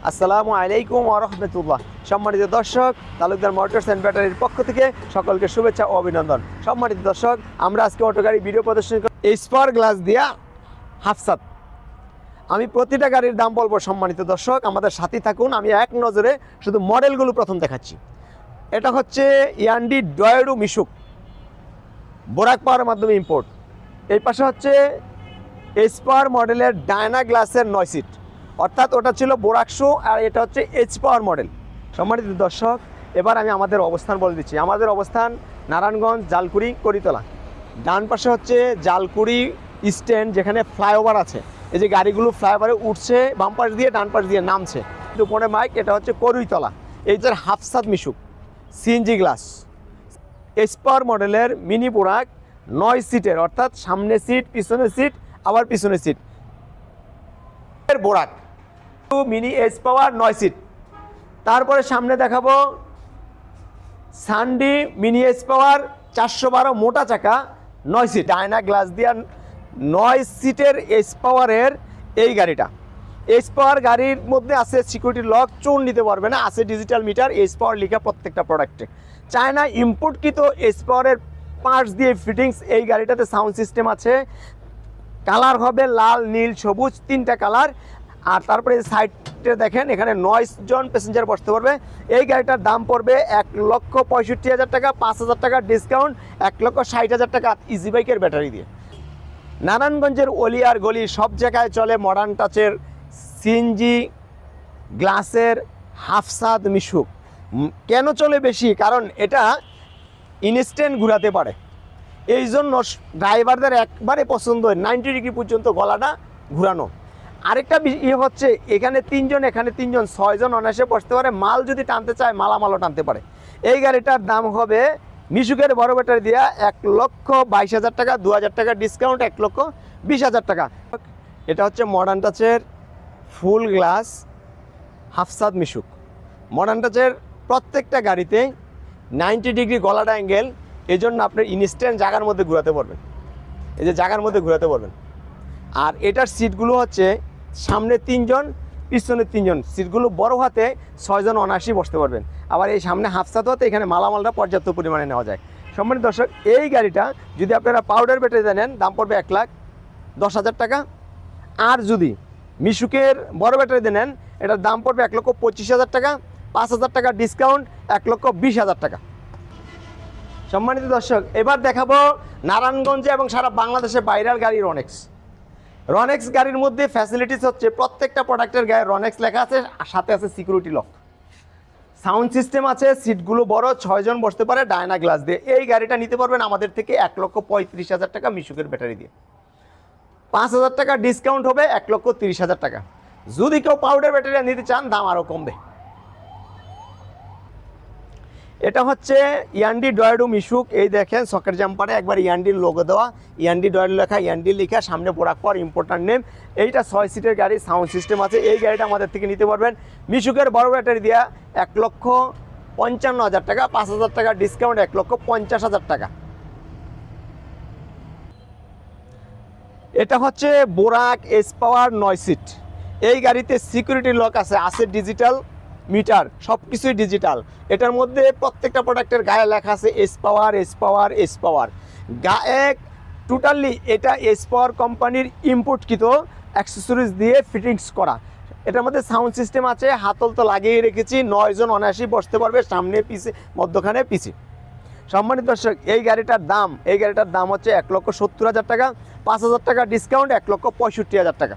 আসসালামু আলাইকুম ওয়া রাহমাতুল্লাহ। সম্মানিত দর্শক, তালুকদার মোটরস অ্যান্ড ব্যাটারির পক্ষ থেকে সকলকে শুভেচ্ছা ও অভিনন্দন। সম্মানিত দর্শক, আমরা আজকে অটো গাড়ি ভিডিও প্রদর্শন করি স্পার গ্লাস দিয়া হাফসাত। আমি প্রতিটা গাড়ির দাম বলবো। সম্মানিত দর্শক, আমাদের সাথে থাকুন। আমি এক নজরে শুধু মডেলগুলো প্রথম দেখাচ্ছি। এটা হচ্ছে ইয়ান্ডি ডয়েডু মিশুক, বোরাক পাওয়ার মাধ্যমে ইম্পোর্ট। এই পাশে হচ্ছে স্পার মডেলের ডায়না গ্লাসের 9 সিট, অর্থাৎ ওটা ছিল বোরাক শো, আর এটা হচ্ছে এইচ পাওয়ার মডেল। সম্মানিত দর্শক, এবার আমি আমাদের অবস্থান বলে দিচ্ছি। আমাদের অবস্থান নারায়ণগঞ্জ, জালকুড়ি, করিতলা। ডান পাশে হচ্ছে জালকুড়ি স্ট্যান্ড, যেখানে ফ্লাইওভার আছে। এই যে গাড়িগুলো ফ্লাইওভারে উঠছে, বাম পাশ দিয়ে ডান পাশ দিয়ে নামছে। উপরে মাইক, এটা হচ্ছে করিতলা। এই যে হাফসাত মিশুক সিএনজি গ্লাস স্পার মডেলের মিনি বোরাক 9 সিটের, অর্থাৎ সামনে সিট, পিছনে সিট, আবার পিছনে সিট এর বোরাক মিনি এস পাওয়ার 9 সিট। তারপরে সামনে দেখাবো সানডি মিনি এস পাওয়ার 412 মোটা চাকা 9 সিট, ডায়না গ্লাস দিয়া 9 সিটের এস পাওয়ারের এই গাড়িটা। এস পাওয়ার গাড়ির মধ্যে আছে সিকিউরিটি লক, চোর নিতে পারবে না, আছে ডিজিটাল মিটার, এস পাওয়ার লেখা প্রত্যেকটা প্রোডাক্টে। চায়না ইম্পোর্টকৃত এস পাওয়ারের পার্টস দিয়ে ফিটিংস। এই গাড়িটাতে সাউন্ড সিস্টেম আছে, কালার হবে লাল, নীল, সবুজ, 3টা কালার। আর তারপরে সাইডে দেখেন, এখানে 9 জন প্যাসেঞ্জার বসতে পারবে। এই গাড়িটার দাম পড়বে 1,65,000 টাকা, 5,000 টাকা ডিসকাউন্ট, 1,60,000 টাকা ইজি বাইকের ব্যাটারি দিয়ে। নারায়ণগঞ্জের অলি আর গলি সব জায়গায় চলে মডার্ন টাচের সিএনজি গ্লাসের হাফসাত মিশুক। কেন চলে বেশি? কারণ এটা ইনস্ট্যান্ট ঘুরাতে পারে, এই জন্য ড্রাইভারদের একবারে পছন্দ হয় 90 ডিগ্রি পর্যন্ত গলাটা ঘুরানো। আরেকটা হচ্ছে, এখানে 3 জন, এখানে 3 জন, 6 জন অনায়াসে বসতে পারে। মাল যদি টানতে চায়, মালামালও টানতে পারে। এই গাড়িটার দাম হবে মিশুকের বড় ব্যাটারি দিয়া 1,22,000 টাকা, 2,000 টাকা ডিসকাউন্ট, 1,20,000 টাকা। এটা হচ্ছে মডার্ন টাচের ফুল গ্লাস হাফসাত মিশুক। মডার্ন টাচের প্রত্যেকটা গাড়িতে 90 ডিগ্রি গলাটা অ্যাঙ্গেল, এই জন্য আপনি ইনস্ট্যান্ট জায়গার মধ্যে ঘোরাতে পারবেন। এই যে জায়গার মধ্যে ঘোরাতে পারবেন। আর এটার সিটগুলো হচ্ছে সামনে 3 জন, পিছনে 3 জন। সিটগুলো বড় হাতে 6 জন অনায়াসেই বসতে পারবেন। আবার এই সামনে হাফসাত হতে এখানে মালামালটা পর্যাপ্ত পরিমাণে নেওয়া যায়। সম্মানিত দর্শক, এই গাড়িটা যদি আপনারা পাউডার ব্যাটারি নেন, দাম পড়বে 1,10,000 টাকা। আর যদি মিশুকের বড় ব্যাটারি নেন, এটার দাম পড়বে 1,25,000 টাকা, 5,000 টাকা ডিসকাউন্ট, 1,20,000 টাকা। সম্মানিত দর্শক, এবার দেখাবো নারায়ণগঞ্জে এবং সারা বাংলাদেশে ভাইরাল গাড়ি রনেক্স। রনেক্স গাড়ির মধ্যে ফ্যাসিলিটিস হচ্ছে প্রত্যেকটা প্রোডাক্টের গায়ে রনেক্স লেখা আছে, আর সাথে আছে সিকিউরিটি লক, সাউন্ড সিস্টেম আছে, সিটগুলো বড়, 6 জন বসতে পারে ডায়না গ্লাস দিয়ে। এই গাড়িটা নিতে পারবেন আমাদের থেকে 1,35,000 টাকা মিশুকের ব্যাটারি দিয়ে। 5,000 টাকা ডিসকাউন্ট হবে, 1,30,000 টাকা। যদি কেউ পাউডার ব্যাটারি নিতে চান, দাম আরও কমবে। এটা হচ্ছে ইয়ান্ডি ডয়েডু মিশুক। এই দেখেন সকেট জাম্পারে একবার ইয়ান্ডির লোগো দেওয়া, ইয়ান্ডি ডয়েডু লেখা, ইয়ান্ডি লেখা, সামনে বোরাক পাওয়ার ইম্পোর্টার নেম। এইটা 6 সিটের গাড়ি, সাউন্ড সিস্টেম আছে। এই গাড়িটা আমাদের থেকে নিতে পারবেন মিশুকের বড় ব্যাটারি দিয়া 1,55,000 টাকা, 5,000 টাকা ডিসকাউন্ট, 1,50,000 টাকা। এটা হচ্ছে বোরাক এস পাওয়ার 9 সিট। এই গাড়িতে সিকিউরিটি লক আছে, আছে ডিজিটাল মিটার, সব কিছুই ডিজিটাল। এটার মধ্যে প্রত্যেকটা প্রোডাক্টের গায়ে লেখা আছে S power, S power, S power. গায়ে টোটালি এটা এস পাওয়ার কোম্পানির ইম্পোর্টকৃত অ্যাক্সেসরিজ দিয়ে ফিটিংস করা। এটার মধ্যে সাউন্ড সিস্টেম আছে, হাতল তো লাগিয়ে রেখেছি, 9 জন অনায়াসেই বসতে পারবে, সামনে পিছে, মধ্যখানে পিছে। সম্মানিত দর্শক, এই গাড়িটার দাম হচ্ছে 1,70,000 টাকা, 5,000 টাকা ডিসকাউন্ট, 1,65,000 টাকা।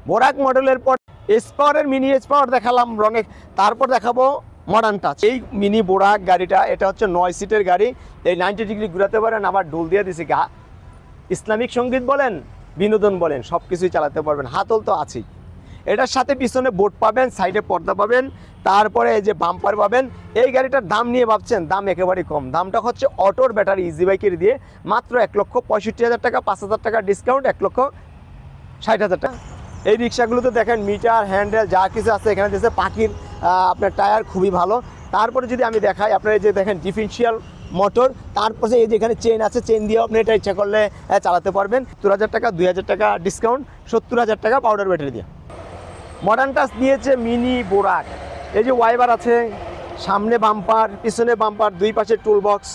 বোরাক মডেলের পর এস পাওয়ারের মিনি এস পাওয়ার দেখালাম রনেক, তারপর দেখাবো মডার্ন টাচ। এই মিনি বোরাক গাড়িটা, এটা হচ্ছে 9 সিটের গাড়ি। এই 90 ডিগ্রি ঘুরাতে পারেন, আবার ডোল দিয়ে দিছি। ইসলামিক সঙ্গীত বলেন, বিনোদন বলেন, সব কিছুই চালাতে পারবেন, হাতল তো আছেই। এটার সাথে পিছনে বোর্ড পাবেন, সাইডে পর্দা পাবেন, তারপরে এই যে বাম্পার পাবেন। এই গাড়িটার দাম নিয়ে ভাবছেন, দাম একেবারেই কম। দামটা হচ্ছে অটোর ব্যাটারি ইজি বাইকের দিয়ে মাত্র 1,65,000 টাকা, 5,000 টাকা ডিসকাউন্ট, 1,60,000 টাকা। এই রিক্সাগুলোতে দেখেন মিটার, হ্যান্ডেল যা কিছু আছে, এখানে দিয়েছে পাখির আপনার টায়ার, খুবই ভালো। তারপরে যদি আমি দেখাই, আপনারা যে দেখেন ডিফারেন্সিয়াল মোটর, তারপরে এই যে এখানে চেন আছে, চেন দিয়ে আপনি এটা ইচ্ছা করলে চালাতে পারবেন। 70,000 টাকা, 2,000 টাকা ডিসকাউন্ট, 70,000 টাকা পাউডার ব্যাটারি দিয়ে। মডার্ন টাচ নিয়েছে মিনি বোরাক। এই যে ওয়াইবার আছে, সামনে বাম্পার, পিছনে বাম্পার, দুই পাশে টুল বক্স,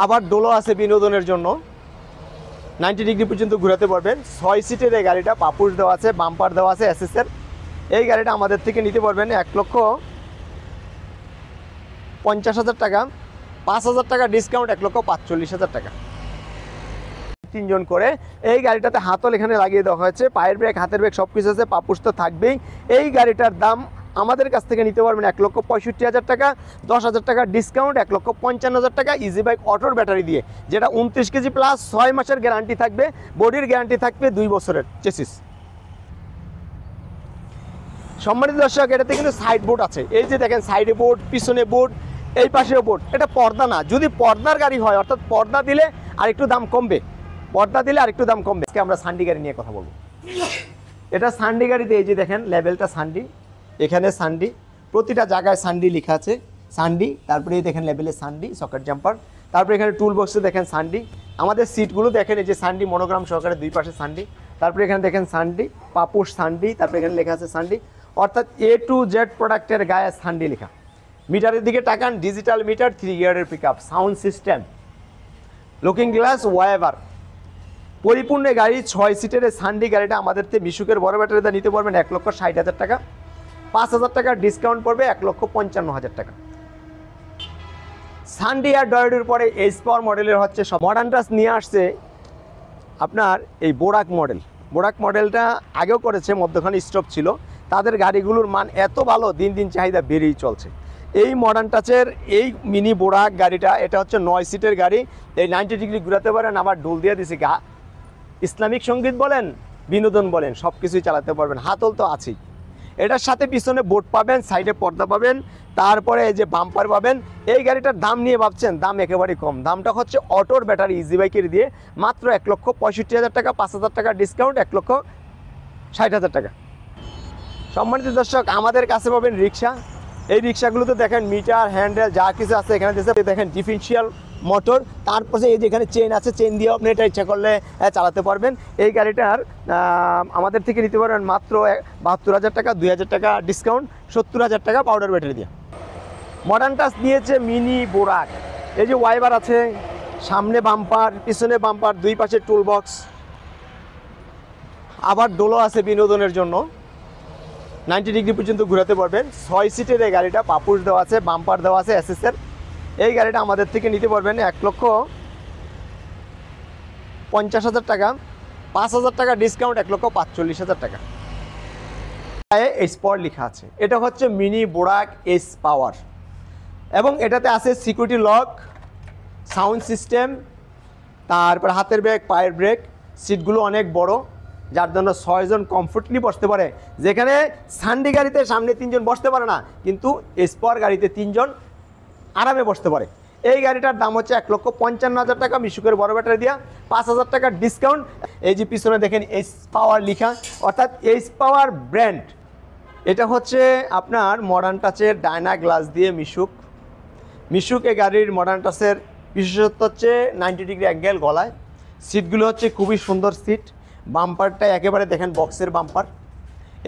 আবার ডোলো আছে বিনোদনের জন্য। 90 ডিগ্রি পর্যন্ত ঘোরাতে পারবেন। 6 সিটের এই গাড়িটা, পাপুস দেওয়া আছে, বাম্পার দেওয়া আছে এসএসের। এই গাড়িটা আমাদের থেকে নিতে পারবেন 1,50,000 টাকা, 5,000 টাকা ডিসকাউন্ট, 1,45,000 টাকা। 3 জন করে। এই গাড়িটাতে হাতল এখানে লাগিয়ে দেওয়া হয়েছে, পায়ের ব্রেক, হাতের ব্রেক সব কিছু আছে, পাপুস তো থাকবেই। এই গাড়িটার দাম আমাদের কাছ থেকে নিতে পারবেন 1,65,000 টাকা, 10,000 টাকা ডিসকাউন্ট, 1,55,000 টাকা ইজি বাইক অটোর ব্যাটারি দিয়ে, যেটা 29 কেজি প্লাস, 6 মাসের গ্যারান্টি থাকবে, বডির গ্যারান্টি থাকবে 2 বছরের চেসিস। সম্মানিত দর্শক, এটাতে কিন্তু সাইড বোর্ড আছে। এই যে দেখেন, সাইডে বোর্ড, পিছনে বোর্ড, এই পাশেও বোর্ড। এটা পর্দা না, যদি পর্দার গাড়ি হয়, অর্থাৎ পর্দা দিলে আরেকটু দাম কমবে, পর্দা দিলে আরেকটু দাম কমবে। আজকে আমরা সান্ডি গাড়ি নিয়ে কথা বলবো। এটা সান্ডি গাড়িতে এই যে দেখেন লেভেলটা সান্ডি, এখানে সান্ডি, প্রতিটা জায়গায় সান্ডি লেখা আছে, সান্ডি। তারপরে এই দেখেন লেভেলে সান্ডি, সকেট জাম্পার। তারপরে এখানে টুল বক্সে দেখেন সান্ডি। আমাদের সিটগুলো দেখেন, এই যে সান্ডি মনোগ্রাম সহকারে, দুই পাশে সান্ডি। তারপরে এখানে দেখেন সান্ডি, পাপুস সান্ডি, তারপরে এখানে লেখা আছে সান্ডি, অর্থাৎ A to Z প্রোডাক্টের গায়ে সান্ডি লেখা। মিটারের দিকে তাকান, ডিজিটাল মিটার, 3 গিয়ারের pick up, sound system, looking glass, wiper, পরিপূর্ণ গাড়ি। 6 সিটের সান্ডি গাড়িটা আমাদের থেকে মিশুকের বড় ব্যাটারিতে নিতে পারবেন 1,60,000 টাকা, 5,000 টাকা ডিসকাউন্ট পড়বে 1,55,000 টাকা। সান্ডি আর ডয়েডের পরে এইচ পাওয়ার মডেলের হচ্ছে সব। মডার্ন টাচ নিয়ে আসছে আপনার এই বোরাক মডেল। বোরাক মডেলটা আগেও করেছে, মধ্যখানে স্টপ ছিল। তাদের গাড়িগুলোর মান এত ভালো, দিন দিন চাহিদা বেড়েই চলছে। এই মডার্ন টাচের এই মিনি বোরাক গাড়িটা, এটা হচ্ছে 9 সিটের গাড়ি। এই 90 ডিগ্রি ঘুরাতে পারেন, আবার ডোল দিয়ে দিছে, ইসলামিক সঙ্গীত বলেন, বিনোদন বলেন, সব কিছুই চালাতে পারবেন, হাতল তো আছেই। এটার সাথে পিছনে বোর্ড পাবেন, সাইডে পর্দা পাবেন, তারপরে এই যে বাম্পার পাবেন। এই গাড়িটার দাম নিয়ে ভাবছেন, দাম একেবারেই কম। দামটা হচ্ছে অটোর ব্যাটারি ইজি বাইকের দিয়ে মাত্র 1,65,000 টাকা, 5,000 টাকা ডিসকাউন্ট, 1,60,000 টাকা। সম্মানিত দর্শক, আমাদের কাছে পাবেন রিক্সা। এই রিক্সাগুলোতে দেখেন মিটার, হ্যান্ডেল যা কিছু আছে এখানে দেখেন, ডিফারেন্সিয়াল মোটর। তারপরে এই যে এখানে চেন আছে, চেন দিয়েও আপনি এটা ইচ্ছা করলে চালাতে পারবেন। এই গাড়িটার আমাদের থেকে নিতে পারবেন মাত্র 72,000 টাকা, 2,000 টাকা ডিসকাউন্ট, 70,000 টাকা পাউডার ব্যাটারি দিয়ে। মডার্ন টাচ নিয়েছে মিনি বোরাক। এই যে ওয়াইবার আছে, সামনে বাম্পার, পিছনে বাম্পার, দুই পাশে টুল বক্স, আবার ডোলো আছে বিনোদনের জন্য। 90 ডিগ্রি পর্যন্ত ঘোরাতে পারবেন। 6 সিটের এই গাড়িটা, পাপুস দেওয়া আছে, বাম্পার দেওয়া আছে এসএসের। এই গাড়িটা আমাদের থেকে নিতে পারবেন 1,50,000 টাকা, 5,000 টাকা ডিসকাউন্ট, 1,45,000 টাকা। এইচ পাওয়ার লেখা আছে। এটা হচ্ছে মিনি বোরাক এইচ পাওয়ার, এবং এটাতে আছে সিকিউরিটি লক, সাউন্ড সিস্টেম, তারপর হাতের ব্রেক, পায়ের ব্রেক। সিটগুলো অনেক বড়, যার জন্য 6 জন কমফোর্টলি বসতে পারে। যেখানে সান্ডি গাড়িতে সামনে 3 জন বসতে পারে না, কিন্তু এইচ পাওয়ার গাড়িতে 3 জন আরামে বসতে পারে। এই গাড়িটার দাম হচ্ছে 1,55,000 টাকা, মিশুকের বড় ব্যাটারি দিয়া, 5,000 টাকা ডিসকাউন্ট। এই যে পিছনে দেখেন এইচ পাওয়ার লেখা, অর্থাৎ এইচ পাওয়ার ব্র্যান্ড। এটা হচ্ছে আপনার মডার্ন টাচের ডায়না গ্লাস দিয়ে মিশুক এই গাড়ির মডার্ন টাচের বিশেষত্ব হচ্ছে 90 ডিগ্রি অ্যাঙ্গেল গলায়। সিটগুলো হচ্ছে খুবই সুন্দর সিট, বাম্পারটা একেবারে দেখেন বক্সের বাম্পার।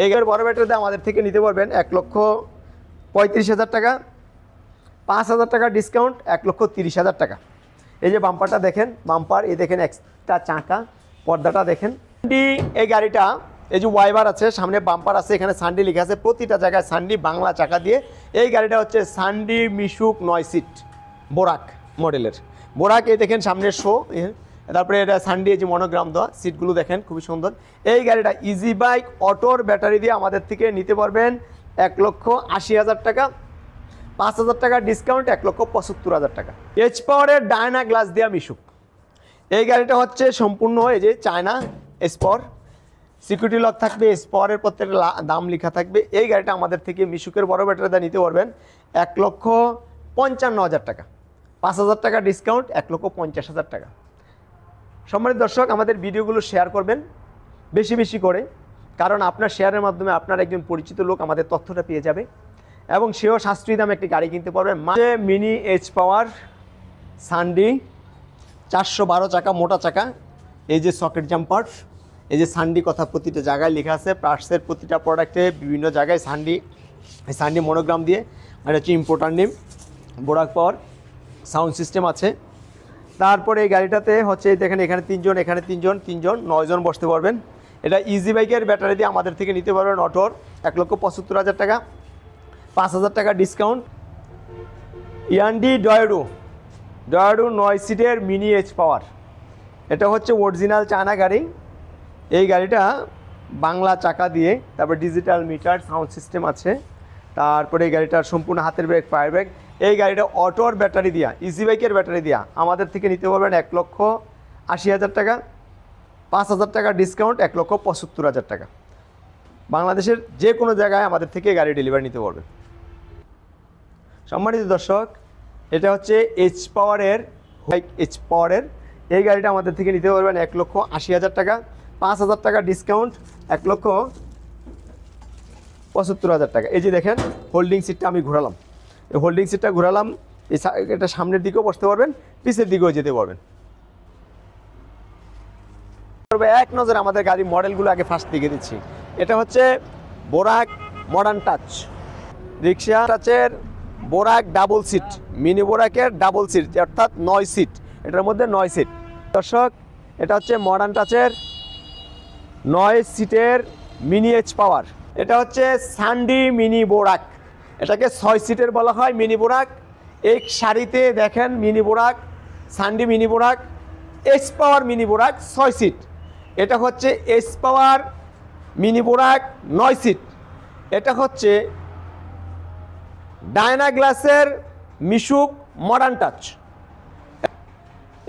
এই গাড়ির বড় ব্যাটারিতে আমাদের থেকে নিতে পারবেন 1,35,000 টাকা, 5,000 টাকা ডিসকাউন্ট, 1,30,000 টাকা। এই যে বাম্পারটা দেখেন, বাম্পার, এই দেখেন এক্সট্রা চাকা, পর্দাটা দেখেন। এই গাড়িটা, এই যে ওয়াইবার আছে, সামনে বাম্পার আছে, এখানে সান্ডি লেখা আছে, প্রতিটা জায়গায় সান্ডি, বাংলা চাকা দিয়ে। এই গাড়িটা হচ্ছে সান্ডি মিশুক 9 সিট বোরাক মডেলের। বোরাক, এই দেখেন সামনের শো, তারপরে এটা সান্ডি, এই যে মনোগ্রাম দেওয়া, সিটগুলো দেখেন খুবই সুন্দর। এই গাড়িটা ইজি বাইক অটোর ব্যাটারি দিয়ে আমাদের থেকে নিতে পারবেন 1,80,000 টাকা, 5,000 টাকা ডিসকাউন্ট, 1,75,000 টাকা। এইচ পাওয়ারের ডায়না গ্লাস দেওয়া মিশুক। এই গাড়িটা হচ্ছে সম্পূর্ণ এই যে চায়না এইচ পাওয়ার, সিকিউরিটি লক থাকবে, এইচ পাওয়ারের প্রত্যেকটা দাম লেখা থাকবে। এই গাড়িটা আমাদের থেকে মিশুকের বড় ব্যাটারিতে নিতে পারবেন 1,55,000 টাকা, 5,000 টাকা ডিসকাউন্ট, 1,50,000 টাকা। সম্মানিত দর্শক, আমাদের ভিডিওগুলো শেয়ার করবেন বেশি বেশি করে, কারণ আপনার শেয়ারের মাধ্যমে আপনার একজন পরিচিত লোক আমাদের তথ্যটা পেয়ে যাবে, এবং সেও সাশ্রয়ী দামে একটি গাড়ি কিনতে পারবেন। মিনি এইচ পাওয়ার সান্ডি, 412 চাকা মোটা চাকা, এই যে সকেট জাম্পার, এই যে সান্ডি কথা প্রতিটা জায়গায় লেখা আছে, পার্টসের প্রতিটা প্রোডাক্টে বিভিন্ন জায়গায় সান্ডি মনোগ্রাম দিয়ে, আর হচ্ছে ইম্পোর্টার নেম, বোরাক পাওয়ার, সাউন্ড সিস্টেম আছে। তারপরে এই গাড়িটাতে হচ্ছে দেখেন এখানে তিনজন, এখানে তিনজন, 9 জন বসতে পারবেন। এটা ইজি বাইকের ব্যাটারি দিয়ে আমাদের থেকে নিতে পারবেন অটোর 1,75,000 টাকা, 5,000 টাকা ডিসকাউন্ট। ইয়ান্ডি ডয়েডো 9 সিটের মিনি এইচ পাওয়ার, এটা হচ্ছে অরিজিনাল চায়না গাড়ি। এই গাড়িটা বাংলা চাকা দিয়ে, তারপর ডিজিটাল মিটার, সাউন্ড সিস্টেম আছে। তারপরে এই গাড়িটার সম্পূর্ণ হাতের ব্রেক, পায়ের ব্রেক। এই গাড়িটা অটোর ব্যাটারি দিয়া, ইজি বাইকের ব্যাটারি দিয়া আমাদের থেকে নিতে পারবেন 1,80,000 টাকা, 5,000 টাকা ডিসকাউন্ট, 1,75,000 টাকা। বাংলাদেশের যে কোনো জায়গায় আমাদের থেকে গাড়ি ডেলিভারি নিতে পারবেন। সম্মানিত দর্শক, এটা হচ্ছে এইচ পাওয়ারের এই গাড়িটা আমাদের থেকে নিতে পারবেন 1,80,000 টাকা, 5,000 টাকা ডিসকাউন্ট, 1,75,000 টাকা। এই যে দেখেন হোল্ডিং সিটটা আমি ঘোরালাম, এই হোল্ডিং সিটটা ঘোরালাম, এটা সামনের দিকেও বসতে পারবেন, পিছের দিকেও যেতে পারবেন। এক নজরে আমাদের গাড়ির মডেলগুলো আগে ফার্স্ট দিকে দিচ্ছি। এটা হচ্ছে বোরাক মডার্ন টাচ, রিক্সা টাচের বোরাক ডাবল সিট, মিনি বোরাকের ডাবল সিট, অর্থাৎ 9 সিট, এটার মধ্যে 9 সিট। দর্শক, এটা হচ্ছে মডার্ন টাচের 9 সিটের মিনি এইচ পাওয়ার। এটা হচ্ছে সান্ডি মিনি বোরাক, এটাকে 6 সিটের বলা হয় মিনি বোরাক। এই সারিতে দেখেন মিনি বোরাক, সান্ডি মিনি বোরাক, এইচ পাওয়ার মিনি বোরাক 6 সিট। এটা হচ্ছে এইচ পাওয়ার মিনি বোরাক 9 সিট। এটা হচ্ছে ডায়না গ্লাসের মিশুক মডার্ন টাচ,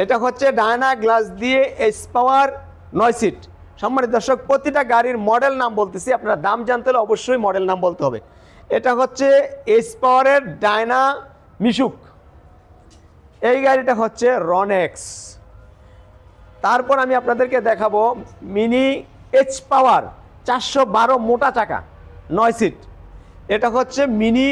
এটা হচ্ছে ডায়না গ্লাস দিয়ে এইচ পাওয়ার 9 সিট। সম্মানিত দর্শক, প্রতিটা গাড়ির মডেল নাম বলতেছি, আপনারা দাম জানতে হলে অবশ্যই মডেল নাম বলতে হবে। এটা হচ্ছে এইচ পাওয়ারের ডায়না মিশুক, এই গাড়িটা হচ্ছে রনেক্স। তারপর আমি আপনাদেরকে দেখাবো মিনি এইচ পাওয়ার 412 মোটা চাকা 9 সিট, এটা হচ্ছে মিনি